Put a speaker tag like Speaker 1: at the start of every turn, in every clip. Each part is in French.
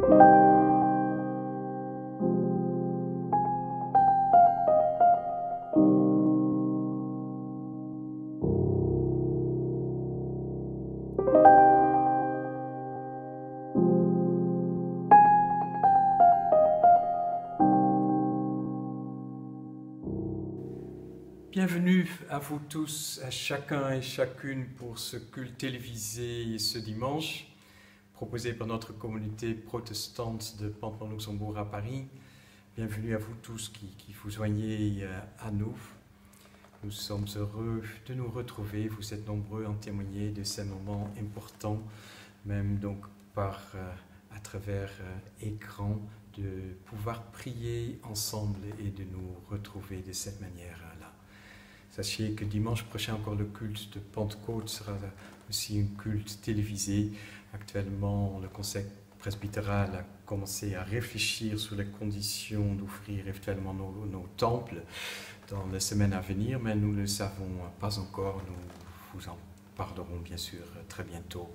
Speaker 1: Bienvenue à vous tous, à chacun et chacune pour ce culte télévisé ce dimanche, proposé par notre communauté protestante de Pampelonne-Luxembourg à Paris. Bienvenue à vous tous qui vous joignez à nous. Nous sommes heureux de nous retrouver, vous êtes nombreux à en témoigner de ces moments importants, même donc à travers écran, de pouvoir prier ensemble et de nous retrouver de cette manière-là. Sachez que dimanche prochain, encore le culte de Pentecôte sera aussi un culte télévisé. Actuellement, le conseil presbytéral a commencé à réfléchir sur les conditions d'ouvrir éventuellement nos temples dans les semaines à venir, mais nous ne le savons pas encore. Nous vous en parlerons bien sûr très bientôt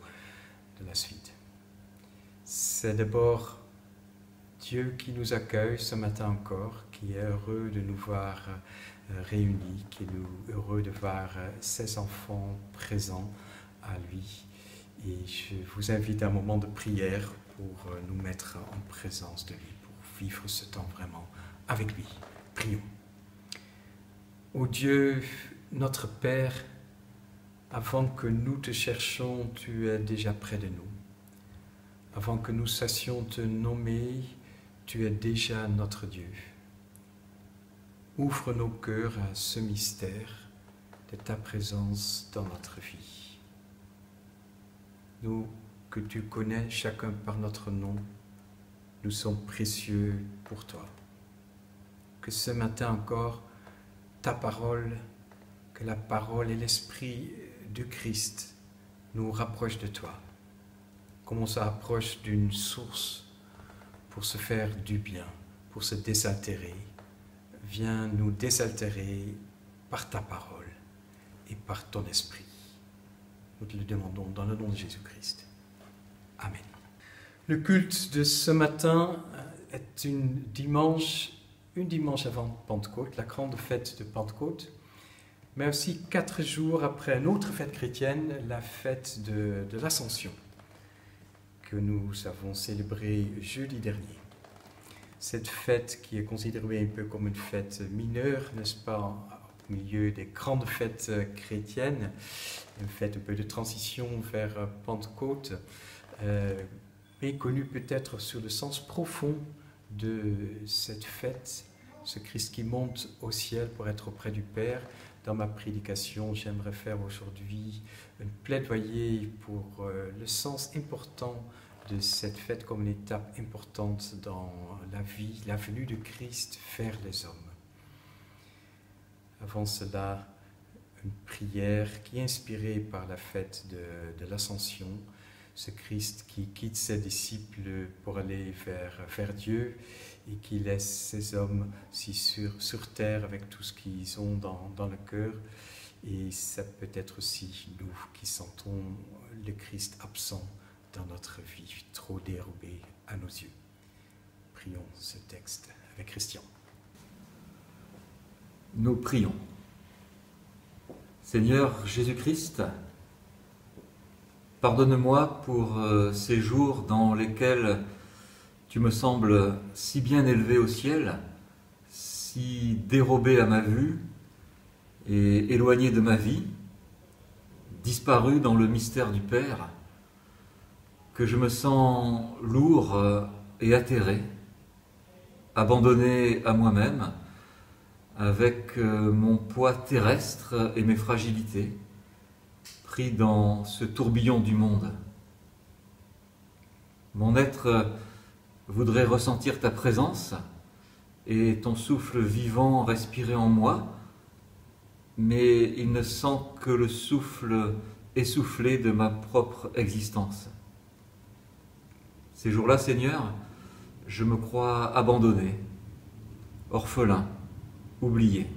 Speaker 1: de la suite. C'est d'abord Dieu qui nous accueille ce matin encore, qui est heureux de nous voir réunis, qui est heureux de voir ses enfants présents à lui. Et je vous invite à un moment de prière pour nous mettre en présence de lui, pour vivre ce temps vraiment avec lui. Prions. Ô Dieu, notre Père, avant que nous te cherchions, tu es déjà près de nous. Avant que nous sassions te nommer, tu es déjà notre Dieu. Ouvre nos cœurs à ce mystère de ta présence dans notre vie. Nous, que tu connais chacun par notre nom, nous sommes précieux pour toi. Que ce matin encore, ta parole, que la parole et l'esprit de Christ nous rapprochent de toi. Comme on s'approche d'une source pour se faire du bien, pour se désaltérer. Viens nous désaltérer par ta parole et par ton esprit. Nous te le demandons dans le nom de Jésus-Christ. Amen. Le culte de ce matin est un dimanche avant Pentecôte, la grande fête de Pentecôte, mais aussi 4 jours après une autre fête chrétienne, la fête de l'Ascension, que nous avons célébrée jeudi dernier. Cette fête qui est considérée un peu comme une fête mineure, n'est-ce pas, au milieu des grandes fêtes chrétiennes, une fête un peu de transition vers Pentecôte, mais connue peut-être sur le sens profond de cette fête, ce Christ qui monte au ciel pour être auprès du Père. Dans ma prédication, j'aimerais faire aujourd'hui un plaidoyer pour le sens important de cette fête comme une étape importante dans la vie, la venue de Christ vers les hommes. Avant cela, une prière qui est inspirée par la fête de l'Ascension, ce Christ qui quitte ses disciples pour aller vers Dieu et qui laisse ces hommes sur terre avec tout ce qu'ils ont dans le cœur. Et ça peut être aussi nous qui sentons le Christ absent dans notre vie, trop dérobé à nos yeux. Prions ce texte avec Christian.
Speaker 2: Nous prions. Seigneur Jésus-Christ, pardonne-moi pour ces jours dans lesquels tu me sembles si bien élevé au ciel, si dérobé à ma vue et éloigné de ma vie, disparu dans le mystère du Père, que je me sens lourd et atterré, abandonné à moi-même, avec mon poids terrestre et mes fragilités, pris dans ce tourbillon du monde. Mon être voudrait ressentir ta présence et ton souffle vivant respirer en moi, mais il ne sent que le souffle essoufflé de ma propre existence. Ces jours-là, Seigneur, je me crois abandonné, orphelin, oublié.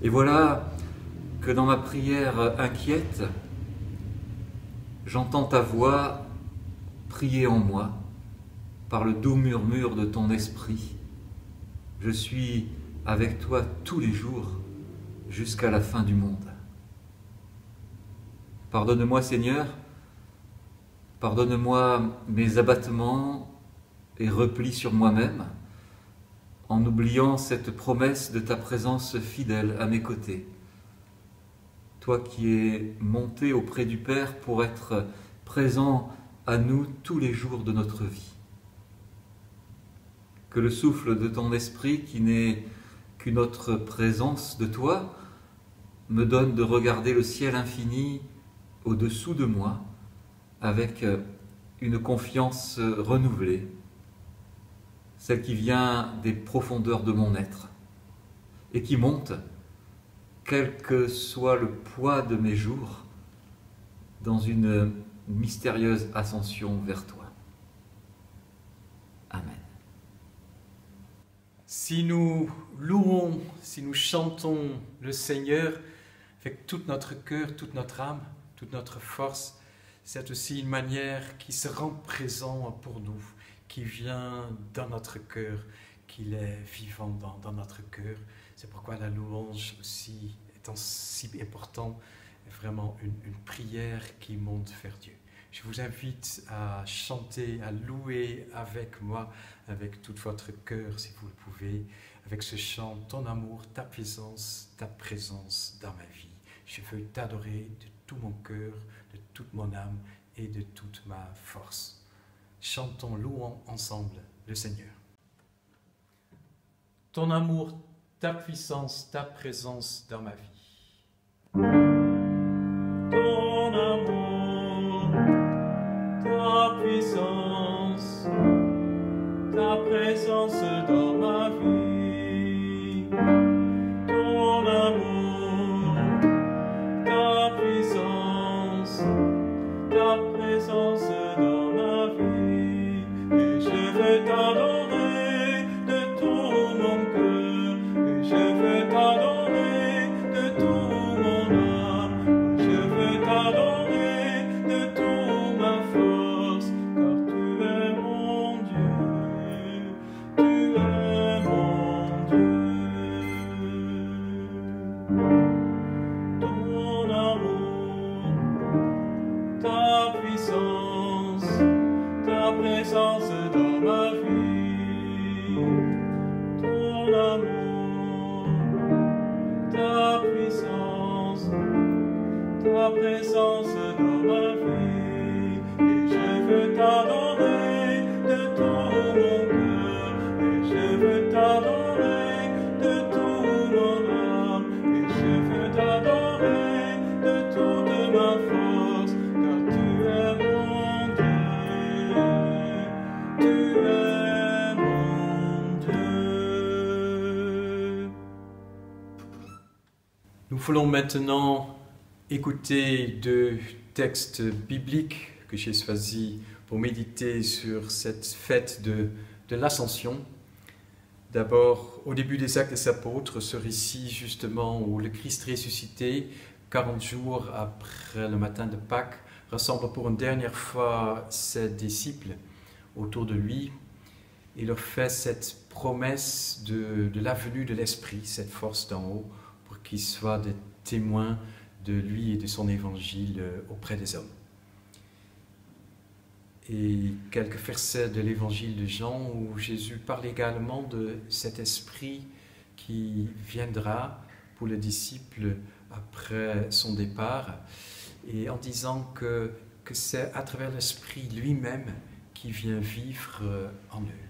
Speaker 2: Et voilà que dans ma prière inquiète, j'entends ta voix prier en moi par le doux murmure de ton esprit. Je suis avec toi tous les jours jusqu'à la fin du monde. Pardonne-moi, Seigneur, pardonne-moi mes abattements et replis sur moi-même, en oubliant cette promesse de ta présence fidèle à mes côtés. Toi qui es monté auprès du Père pour être présent à nous tous les jours de notre vie. Que le souffle de ton esprit, qui n'est qu'une autre présence de toi, me donne de regarder le ciel infini au-dessous de moi avec une confiance renouvelée, celle qui vient des profondeurs de mon être et qui monte, quel que soit le poids de mes jours, dans une mystérieuse ascension vers toi. Amen.
Speaker 1: Si nous louons, si nous chantons le Seigneur avec tout notre cœur, toute notre âme, toute notre force, c'est aussi une manière qui se rend présent pour nous, qui vient dans notre cœur, qu'il est vivant dans notre cœur. C'est pourquoi la louange aussi étant si important, est vraiment une prière qui monte vers Dieu. Je vous invite à chanter, à louer avec moi, avec tout votre cœur, si vous le pouvez, avec ce chant, ton amour, ta présence dans ma vie. Je veux t'adorer de tout mon cœur, de toute mon âme et de toute ma force. Chantons, louons ensemble le Seigneur. Ton amour, ta puissance, ta présence dans ma vie. Ton amour, ta puissance, ta présence dans ma vie. Ton amour, ta puissance, ta présence dans ma vie. Et je veux t'adorer de tout mon cœur. Et je veux t'adorer de tout mon âme. Je veux t'adorer de toute ma force. Car tu es mon Dieu. Tu es mon Dieu. Ton amour, ta puissance, ta présence dans ma vie. Ton amour, ta puissance, ta présence dans ma vie. Et je veux t'adorer de tout mon cœur. Et je veux t'adorer de tout mon âme. Et je veux t'adorer de toute ma force. Car tu es mon Dieu. Tu es mon Dieu. Nous voulons maintenant écouter deux textes bibliques que j'ai choisis pour méditer sur cette fête de l'Ascension. D'abord, au début des Actes des Apôtres, ce récit justement où le Christ ressuscité, 40 jours après le matin de Pâques, rassemble pour une dernière fois ses disciples autour de lui. Il leur fait cette promesse de la venue de l'Esprit, cette force d'en haut, pour qu'ils soient des témoins de lui et de son évangile auprès des hommes. Et quelques versets de l'évangile de Jean où Jésus parle également de cet esprit qui viendra pour le disciple après son départ, et en disant que c'est à travers l'esprit lui-même qui vient vivre en eux.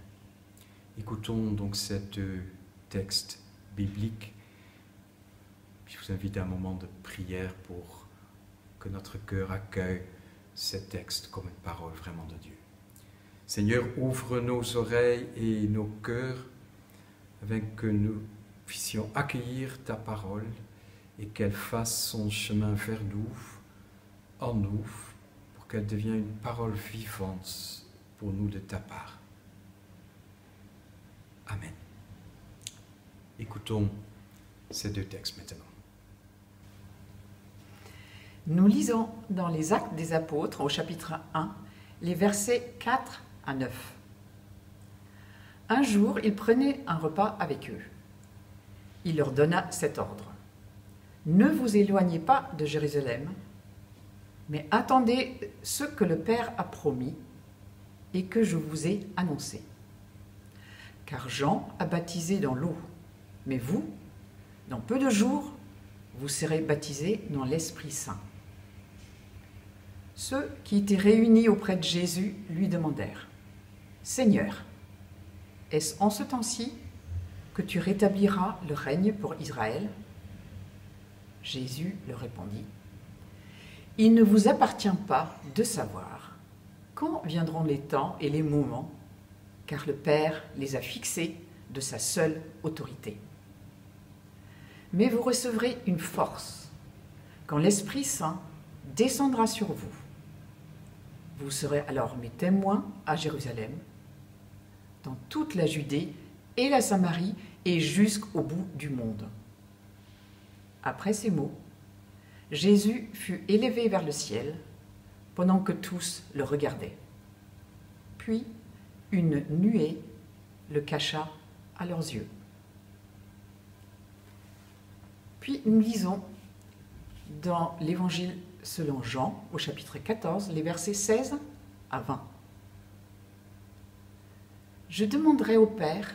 Speaker 1: Écoutons donc ces deux textes bibliques. Je vous invite à un moment de prière pour que notre cœur accueille ces textes comme une parole vraiment de Dieu. Seigneur, ouvre nos oreilles et nos cœurs afin que nous puissions accueillir ta parole et qu'elle fasse son chemin vers nous, en nous, pour qu'elle devienne une parole vivante pour nous de ta part. Amen. Écoutons ces deux textes maintenant.
Speaker 3: Nous lisons dans les Actes des Apôtres, au chapitre 1, les versets 4 à 9. Un jour, il prenait un repas avec eux. Il leur donna cet ordre. Ne vous éloignez pas de Jérusalem, mais attendez ce que le Père a promis et que je vous ai annoncé. Car Jean a baptisé dans l'eau, mais vous, dans peu de jours, vous serez baptisés dans l'Esprit Saint. Ceux qui étaient réunis auprès de Jésus lui demandèrent : Seigneur, est-ce en ce temps-ci que tu rétabliras le règne pour Israël ? Jésus leur répondit : Il ne vous appartient pas de savoir quand viendront les temps et les moments, car le Père les a fixés de sa seule autorité. Mais vous recevrez une force quand l'Esprit Saint descendra sur vous. Vous serez alors mes témoins à Jérusalem, dans toute la Judée et la Samarie et jusqu'au bout du monde. Après ces mots, Jésus fut élevé vers le ciel pendant que tous le regardaient. Puis une nuée le cacha à leurs yeux. Puis nous lisons dans l'Évangile selon Jean, au chapitre 14, les versets 16 à 20. Je demanderai au Père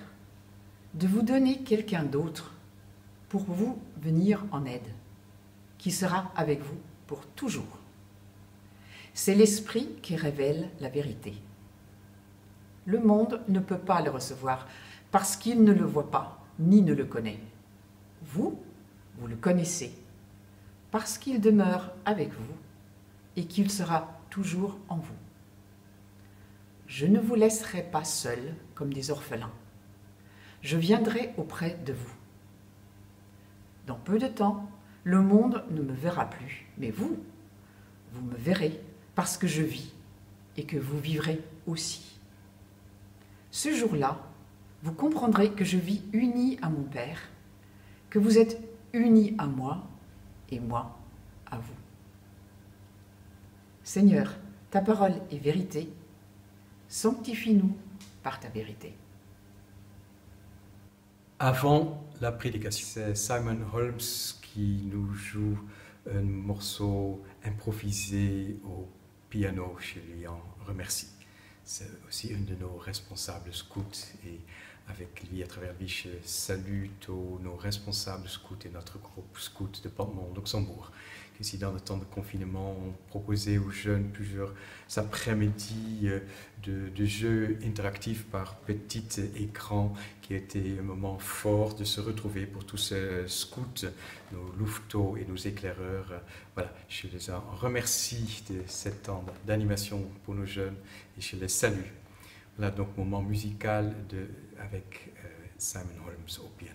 Speaker 3: de vous donner quelqu'un d'autre pour vous venir en aide, qui sera avec vous pour toujours. C'est l'Esprit qui révèle la vérité. Le monde ne peut pas le recevoir parce qu'il ne le voit pas ni ne le connaît. Vous, vous le connaissez parce qu'il demeure avec vous et qu'il sera toujours en vous. Je ne vous laisserai pas seuls comme des orphelins. Je viendrai auprès de vous. Dans peu de temps, le monde ne me verra plus, mais vous, vous me verrez parce que je vis et que vous vivrez aussi. Ce jour-là, vous comprendrez que je vis uni à mon Père, que vous êtes unis à moi et moi à vous. Seigneur, ta parole est vérité. Sanctifie-nous par ta vérité.
Speaker 1: Avant la prédication, c'est Simon Holmes qui nous joue un morceau improvisé au piano. Je lui en remercie. C'est aussi un de nos responsables scouts et avec lui, à travers lui, je salue tous nos responsables scouts et notre groupe scout de Pantelon-Luxembourg, qui ici dans le temps de confinement ont proposé aux jeunes plusieurs après-midi de jeux interactifs par petit écran, qui était un moment fort de se retrouver pour tous ces scouts, nos louveteaux et nos éclaireurs. Voilà, je les remercie de cet temps d'animation pour nos jeunes et je les salue. Voilà donc moment musical avec Simon Holmes au piano.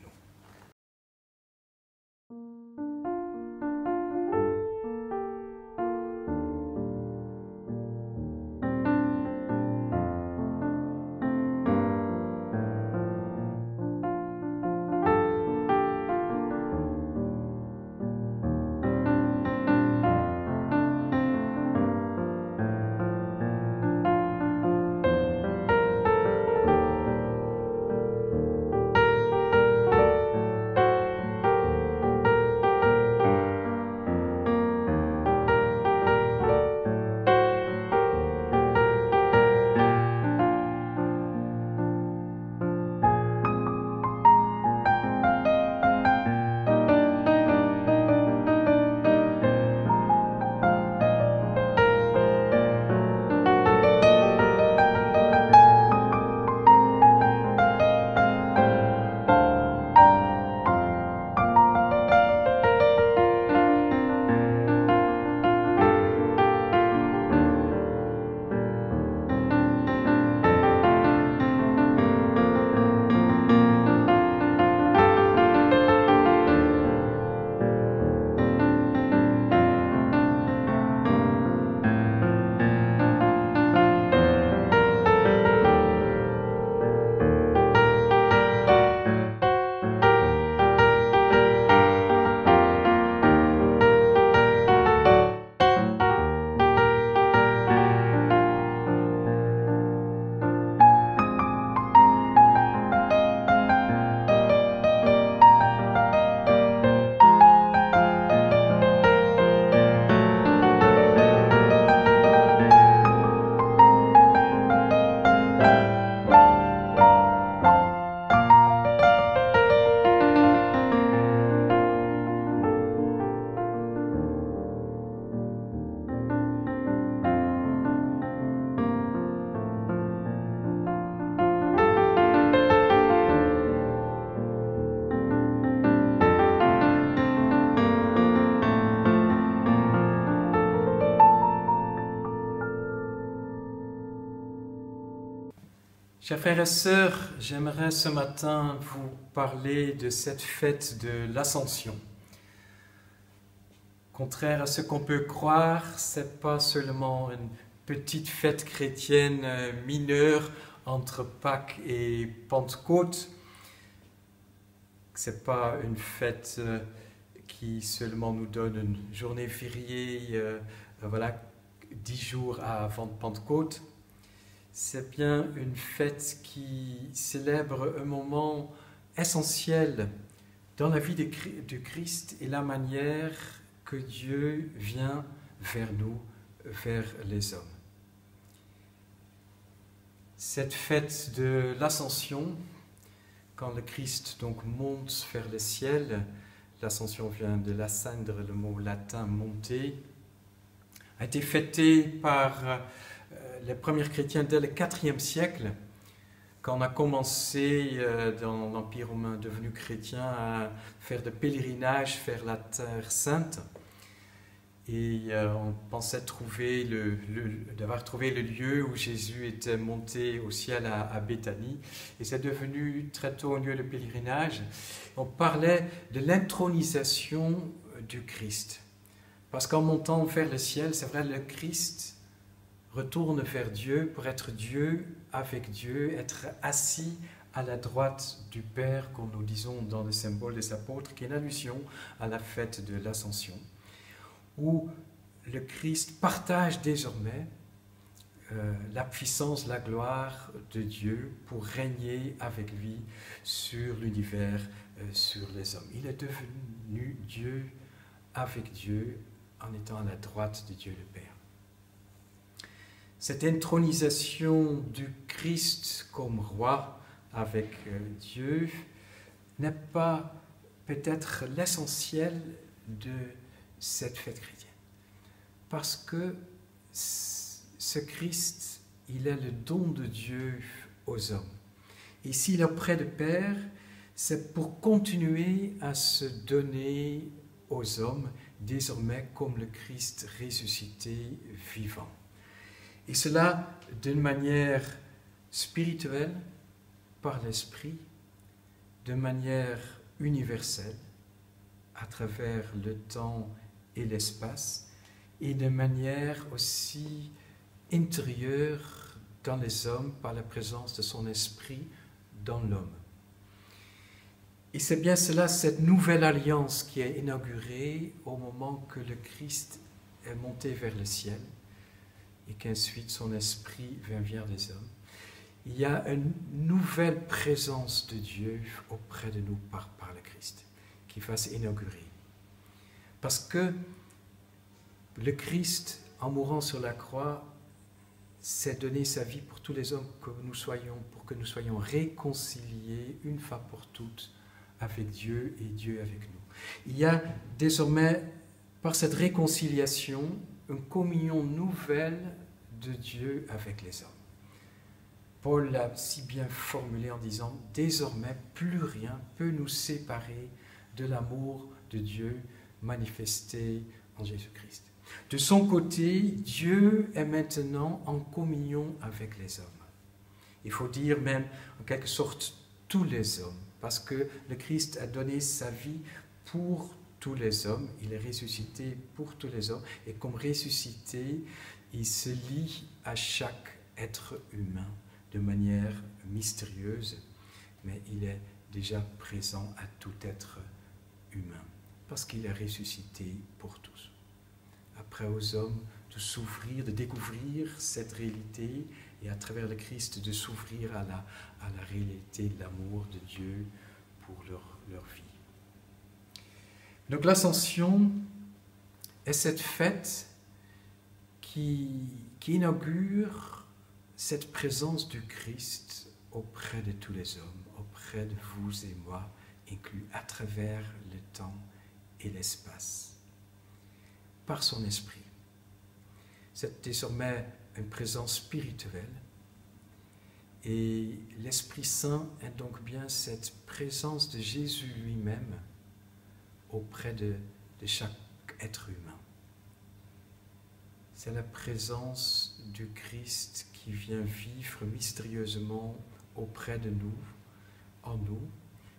Speaker 1: Chers frères et sœurs, j'aimerais ce matin vous parler de cette fête de l'Ascension. Contraire à ce qu'on peut croire, ce n'est pas seulement une petite fête chrétienne mineure entre Pâques et Pentecôte. Ce n'est pas une fête qui seulement nous donne une journée fériée, 10 jours avant Pentecôte. C'est bien une fête qui célèbre un moment essentiel dans la vie de Christ et la manière que Dieu vient vers nous, vers les hommes. Cette fête de l'Ascension, quand le Christ donc monte vers le ciel, l'Ascension vient de l'ascendre, le mot latin monter, a été fêtée par les premiers chrétiens dès le IVe siècle, quand on a commencé dans l'Empire romain devenu chrétien à faire des pèlerinages vers la Terre Sainte. Et on pensait d'avoir trouvé le lieu où Jésus était monté au ciel à Béthanie. Et c'est devenu très tôt un lieu de pèlerinage. On parlait de l'intronisation du Christ. Parce qu'en montant vers le ciel, c'est vrai, le Christ retourne vers Dieu pour être Dieu avec Dieu, être assis à la droite du Père, comme nous disons dans le symbole des apôtres, qui est une allusion à la fête de l'Ascension, où le Christ partage désormais la puissance, la gloire de Dieu pour régner avec lui sur l'univers, sur les hommes. Il est devenu Dieu avec Dieu en étant à la droite de Dieu le Père. Cette intronisation du Christ comme roi avec Dieu n'est pas peut-être l'essentiel de cette fête chrétienne. Parce que ce Christ, il est le don de Dieu aux hommes. Et s'il est auprès du Père, c'est pour continuer à se donner aux hommes, désormais comme le Christ ressuscité vivant. Et cela d'une manière spirituelle, par l'Esprit, de manière universelle, à travers le temps et l'espace, et de manière aussi intérieure dans les hommes, par la présence de son Esprit dans l'homme. Et c'est bien cela, cette nouvelle alliance qui est inaugurée au moment que le Christ est monté vers le ciel, et qu'ensuite son esprit vient vers les hommes. Il y a une nouvelle présence de Dieu auprès de nous par le Christ, qui va s'inaugurer. Parce que le Christ, en mourant sur la croix, s'est donné sa vie pour tous les hommes pour que nous soyons réconciliés une fois pour toutes avec Dieu et Dieu avec nous. Il y a désormais, par cette réconciliation, une communion nouvelle de Dieu avec les hommes. Paul l'a si bien formulé en disant « Désormais, plus rien peut nous séparer de l'amour de Dieu manifesté en Jésus-Christ. » De son côté, Dieu est maintenant en communion avec les hommes. Il faut dire même, en quelque sorte, tous les hommes, parce que le Christ a donné sa vie pour tous les hommes, il est ressuscité pour tous les hommes, et comme ressuscité, il se lie à chaque être humain de manière mystérieuse, mais il est déjà présent à tout être humain, parce qu'il est ressuscité pour tous. Après aux hommes de s'ouvrir, de découvrir cette réalité, et à travers le Christ de s'ouvrir à la réalité de l'amour de Dieu pour leur vie. Donc l'Ascension est cette fête qui inaugure cette présence du Christ auprès de tous les hommes, auprès de vous et moi, inclus à travers le temps et l'espace, par son esprit. C'est désormais une présence spirituelle, et l'Esprit Saint est donc bien cette présence de Jésus lui-même auprès de chaque être humain. C'est la présence du Christ qui qui vient vivre mystérieusement auprès de nous, en nous,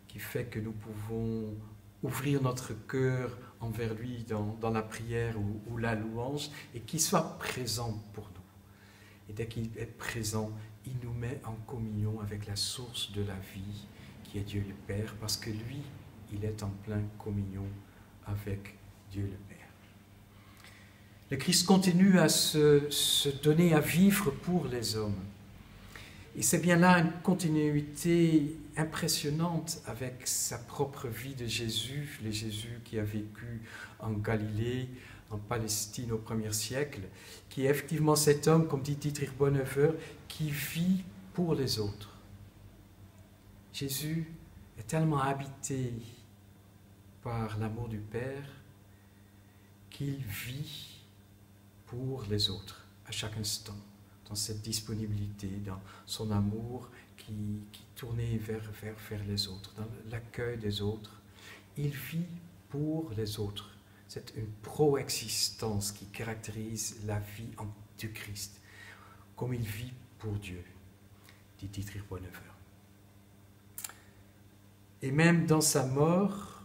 Speaker 1: qui fait que nous pouvons ouvrir notre cœur envers lui dans la prière ou la louange, et qu'il soit présent pour nous. Et dès qu'il est présent, il nous met en communion avec la source de la vie, qui est Dieu le Père, parce que lui, il est en pleine communion avec Dieu le Père. Le Christ continue à se donner à vivre pour les hommes. Et c'est bien là une continuité impressionnante avec sa propre vie de Jésus, le Jésus qui a vécu en Galilée, en Palestine au 1er siècle, qui est effectivement cet homme, comme dit Dietrich Bonhoeffer, qui vit pour les autres. Jésus est tellement habité par l'amour du Père qu'il vit pour les autres à chaque instant, dans cette disponibilité, dans son amour qui tournait vers les autres, dans l'accueil des autres. Il vit pour les autres. C'est une pro-existence qui caractérise la vie du Christ, comme il vit pour Dieu, dit Dietrich Bonhoeffer. Et même dans sa mort,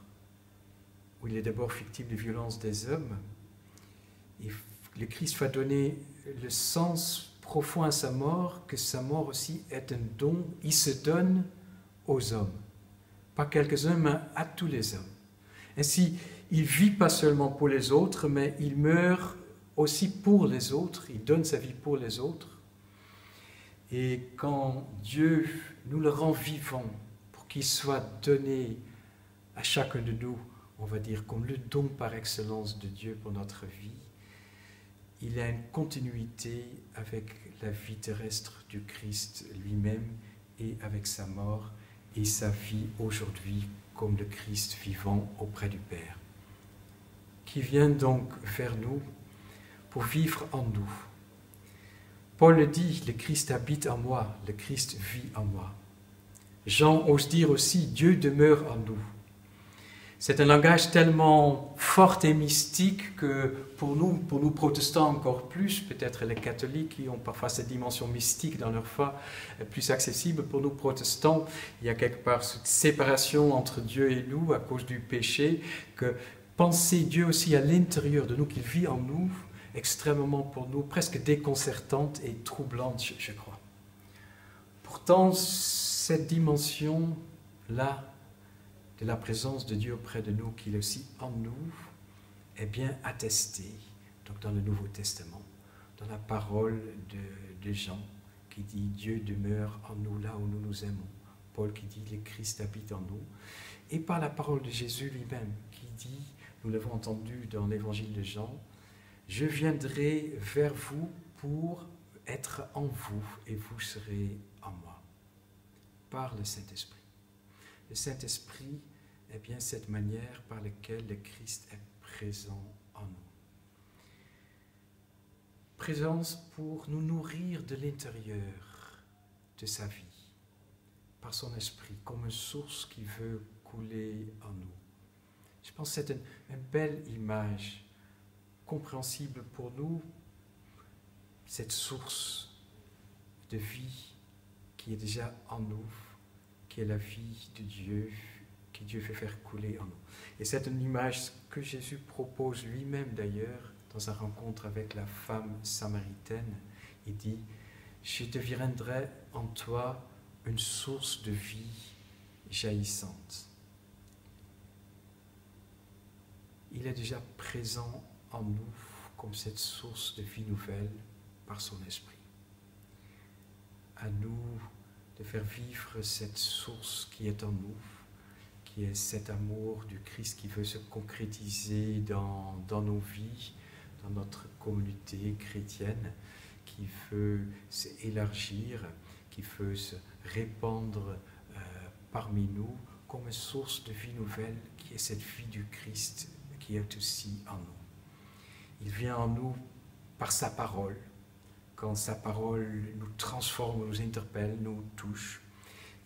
Speaker 1: où il est d'abord victime des violences des hommes, le Christ va donner le sens profond à sa mort, que sa mort aussi est un don. Il se donne aux hommes, pas quelques-uns, mais à tous les hommes. Ainsi, il vit pas seulement pour les autres, mais il meurt aussi pour les autres, il donne sa vie pour les autres. Et quand Dieu nous le rend vivant, pour qu'il soit donné à chacun de nous, on va dire comme le don par excellence de Dieu pour notre vie, il a une continuité avec la vie terrestre du Christ lui-même et avec sa mort et sa vie aujourd'hui comme le Christ vivant auprès du Père, qui vient donc vers nous pour vivre en nous. Paul le dit, le Christ habite en moi, le Christ vit en moi. Jean ose dire aussi, Dieu demeure en nous. C'est un langage tellement fort et mystique que pour nous protestants encore plus, peut-être les catholiques qui ont parfois cette dimension mystique dans leur foi plus accessible, pour nous protestants, il y a quelque part cette séparation entre Dieu et nous à cause du péché, que penser Dieu aussi à l'intérieur de nous, qu'il vit en nous, extrêmement pour nous, presque déconcertante et troublante, je crois. Pourtant, cette dimension-là, de la présence de Dieu auprès de nous, qu'il est aussi en nous, est bien attestée donc dans le Nouveau Testament, dans la parole de Jean, qui dit « Dieu demeure en nous là où nous nous aimons ». Paul qui dit « Le Christ habite en nous ». Et par la parole de Jésus lui-même, qui dit, nous l'avons entendu dans l'évangile de Jean, « Je viendrai vers vous pour être en vous et vous serez en moi ». Par le Saint-Esprit. Le Saint-Esprit est bien cette manière par laquelle le Christ est présent en nous. Présence pour nous nourrir de l'intérieur de sa vie, par son esprit, comme une source qui veut couler en nous. Je pense que c'est une belle image, compréhensible pour nous, cette source de vie qui est déjà en nous, qui est la vie de Dieu, que Dieu fait faire couler en nous. Et c'est une image que Jésus propose lui-même d'ailleurs dans sa rencontre avec la femme samaritaine. Il dit, « Je deviendrai en toi une source de vie jaillissante. » Il est déjà présent en nous comme cette source de vie nouvelle par son esprit. À nous de faire vivre cette source qui est en nous, qui est cet amour du Christ qui veut se concrétiser dans nos vies, dans notre communauté chrétienne, qui veut s'élargir, qui veut se répandre parmi nous comme une source de vie nouvelle, qui est cette vie du Christ qui est aussi en nous. Il vient en nous par sa parole, quand sa parole nous transforme, nous interpelle, nous touche.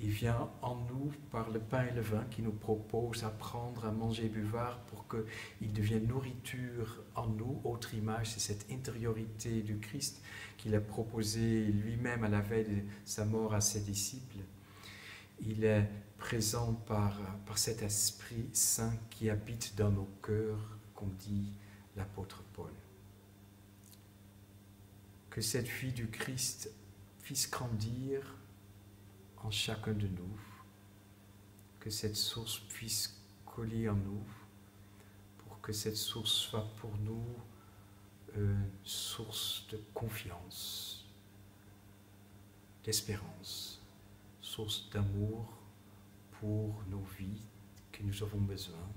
Speaker 1: Il vient en nous par le pain et le vin qui nous propose d'apprendre à manger et buvard pour qu'il devienne nourriture en nous. Autre image, c'est cette intériorité du Christ qu'il a proposé lui-même à la veille de sa mort à ses disciples. Il est présent par cet Esprit Saint qui habite dans nos cœurs, comme dit l'apôtre Paul. Que cette vie du Christ puisse grandir en chacun de nous, que cette source puisse coller en nous, pour que cette source soit pour nous une source de confiance, d'espérance, source d'amour pour nos vies que nous avons besoin.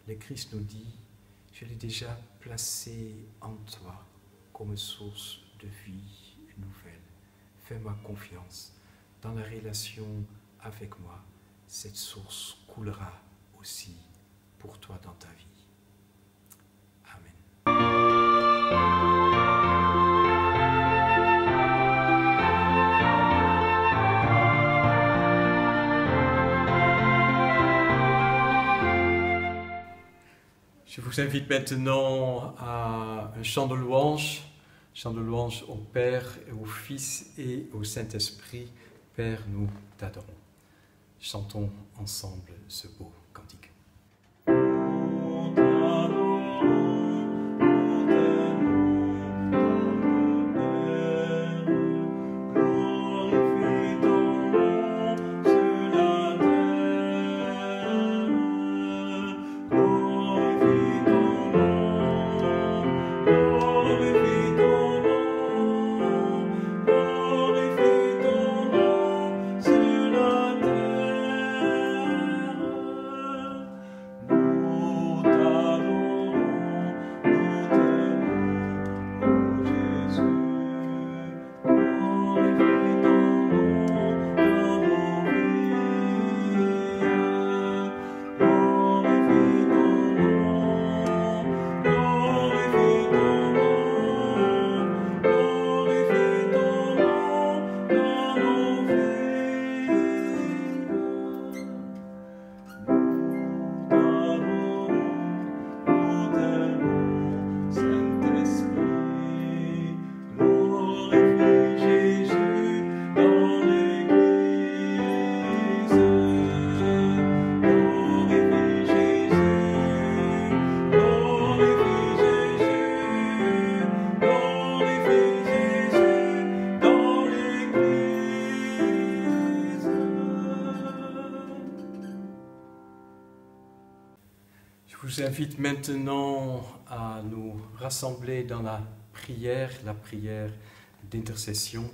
Speaker 1: Le Christ nous dit, je l'ai déjà placé en toi comme source de vie nouvelle. Fais-moi confiance. Dans la relation avec moi, cette source coulera aussi pour toi dans ta vie. Amen. Je vous invite maintenant à un chant de louange au Père et au Fils et au Saint-Esprit. Père, nous t'adorons. Chantons ensemble ce beau cantique. Je vous invite maintenant à nous rassembler dans la prière d'intercession.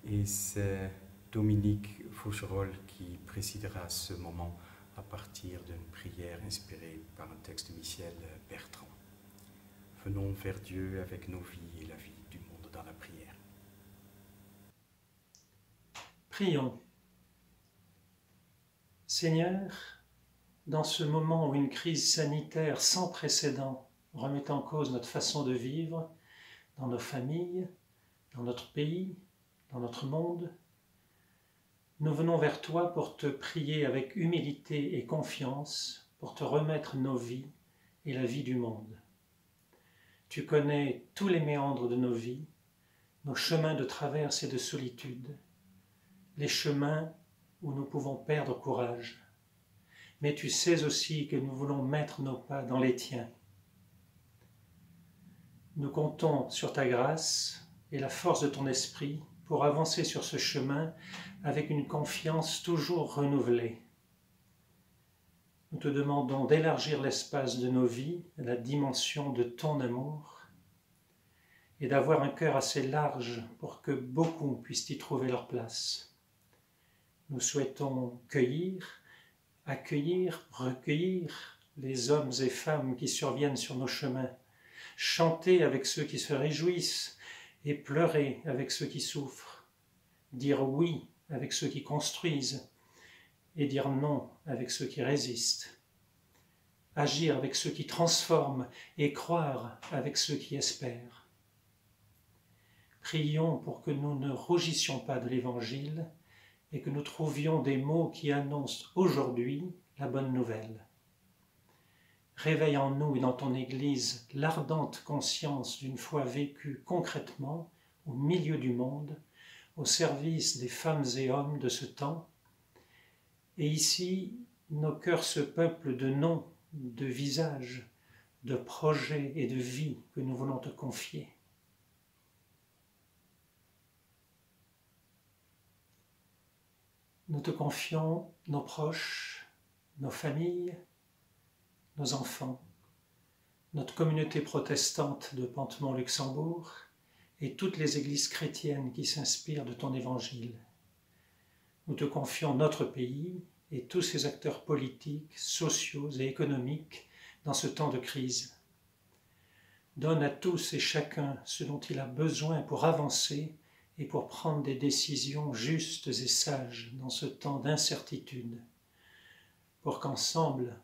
Speaker 1: Et c'est Dominique Faucherolles qui présidera ce moment à partir d'une prière inspirée par un texte de Michel Bertrand. Venons vers Dieu avec nos vies et la vie du monde dans la prière.
Speaker 4: Prions. Seigneur, dans ce moment où une crise sanitaire sans précédent remet en cause notre façon de vivre, dans nos familles, dans notre pays, dans notre monde, nous venons vers toi pour te prier avec humilité et confiance, pour te remettre nos vies et la vie du monde. Tu connais tous les méandres de nos vies, nos chemins de traverse et de solitude, les chemins où nous pouvons perdre courage. Mais tu sais aussi que nous voulons mettre nos pas dans les tiens. Nous comptons sur ta grâce et la force de ton esprit pour avancer sur ce chemin avec une confiance toujours renouvelée. Nous te demandons d'élargir l'espace de nos vies à la dimension de ton amour et d'avoir un cœur assez large pour que beaucoup puissent y trouver leur place. Nous souhaitons cueillir, accueillir, recueillir les hommes et femmes qui surviennent sur nos chemins, chanter avec ceux qui se réjouissent et pleurer avec ceux qui souffrent, dire oui avec ceux qui construisent et dire non avec ceux qui résistent, agir avec ceux qui transforment et croire avec ceux qui espèrent. Prions pour que nous ne rougissions pas de l'Évangile et que nous trouvions des mots qui annoncent aujourd'hui la bonne nouvelle. Réveille en nous et dans ton Église l'ardente conscience d'une foi vécue concrètement au milieu du monde, au service des femmes et hommes de ce temps. Et ici, nos cœurs se peuplent de noms, de visages, de projets et de vies que nous voulons te confier. Nous te confions nos proches, nos familles, nos enfants, notre communauté protestante de Pantemont-Luxembourg et toutes les églises chrétiennes qui s'inspirent de ton évangile. Nous te confions notre pays et tous ses acteurs politiques, sociaux et économiques dans ce temps de crise. Donne à tous et chacun ce dont il a besoin pour avancer et pour prendre des décisions justes et sages dans ce temps d'incertitude, pour qu'ensemble,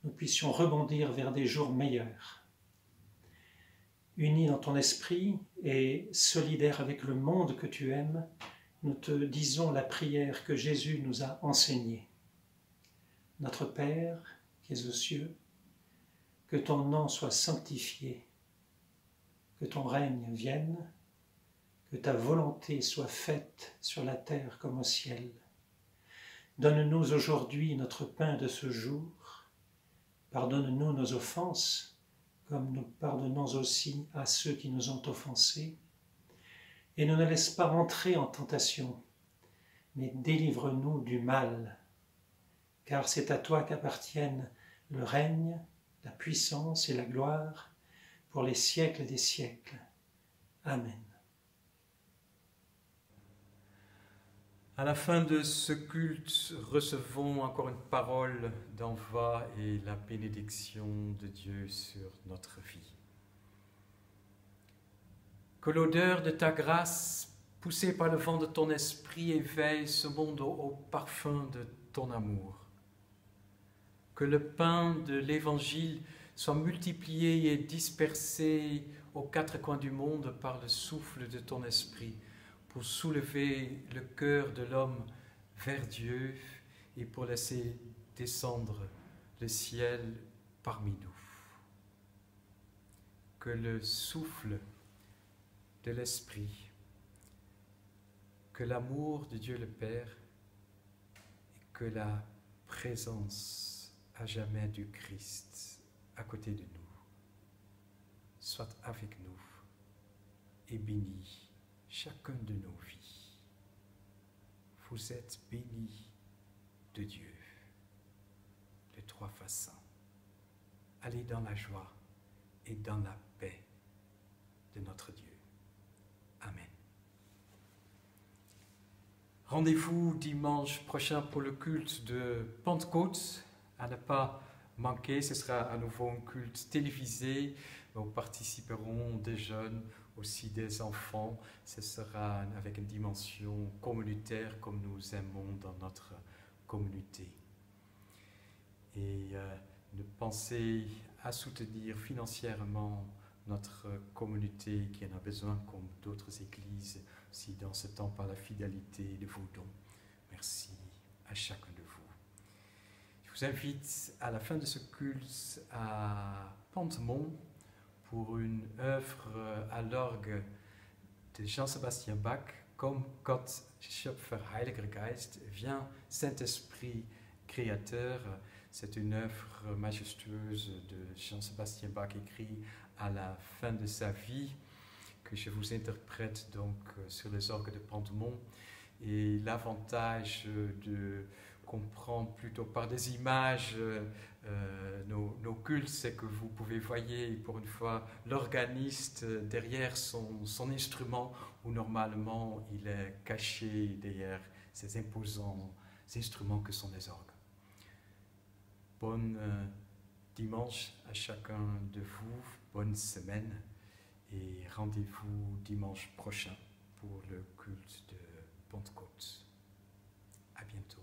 Speaker 4: nous puissions rebondir vers des jours meilleurs. Unis dans ton esprit et solidaires avec le monde que tu aimes, nous te disons la prière que Jésus nous a enseignée. Notre Père, qui es aux cieux, que ton nom soit sanctifié, que ton règne vienne, que ta volonté soit faite sur la terre comme au ciel. Donne-nous aujourd'hui notre pain de ce jour. Pardonne-nous nos offenses, comme nous pardonnons aussi à ceux qui nous ont offensés. Et ne nous laisse pas entrer en tentation, mais délivre-nous du mal, car c'est à toi qu'appartiennent le règne, la puissance et la gloire pour les siècles des siècles. Amen.
Speaker 1: À la fin de ce culte, recevons encore une parole d'envoi et la bénédiction de Dieu sur notre vie. Que l'odeur de ta grâce, poussée par le vent de ton esprit, éveille ce monde au parfum de ton amour. Que le pain de l'Évangile soit multiplié et dispersé aux quatre coins du monde par le souffle de ton esprit, pour soulever le cœur de l'homme vers Dieu et pour laisser descendre le ciel parmi nous. Que le souffle de l'Esprit, que l'amour de Dieu le Père et que la présence à jamais du Christ à côté de nous soit avec nous et bénit chacun de nos vies. Vous êtes bénis de Dieu de trois façons. Allez dans la joie et dans la paix de notre Dieu. Amen. Rendez-vous dimanche prochain pour le culte de Pentecôte. À ne pas manquer, ce sera à nouveau un culte télévisé. Nous participerons des jeunes, aussi des enfants. Ce sera avec une dimension communautaire comme nous aimons dans notre communauté. Et pensez à soutenir financièrement notre communauté qui en a besoin, comme d'autres églises, aussi dans ce temps par la fidélité de vos dons. Merci à chacun de vous. Je vous invite à la fin de ce culte à Pantemont pour une œuvre à l'orgue de Jean-Sébastien Bach, Komm Gott, Schöpfer, Heiliger Geist, viens Saint-Esprit créateur. C'est une œuvre majestueuse de Jean-Sébastien Bach écrite à la fin de sa vie, que je vous interprète donc sur les orgues de Pantemont. Et l'avantage de comprendre plutôt par des images nos cultes, c'est que vous pouvez voir pour une fois l'organiste derrière son instrument, où normalement il est caché derrière ces imposants instruments que sont les orgues. Bon dimanche à chacun de vous, bonne semaine et rendez-vous dimanche prochain pour le culte de Pentecôte. À bientôt.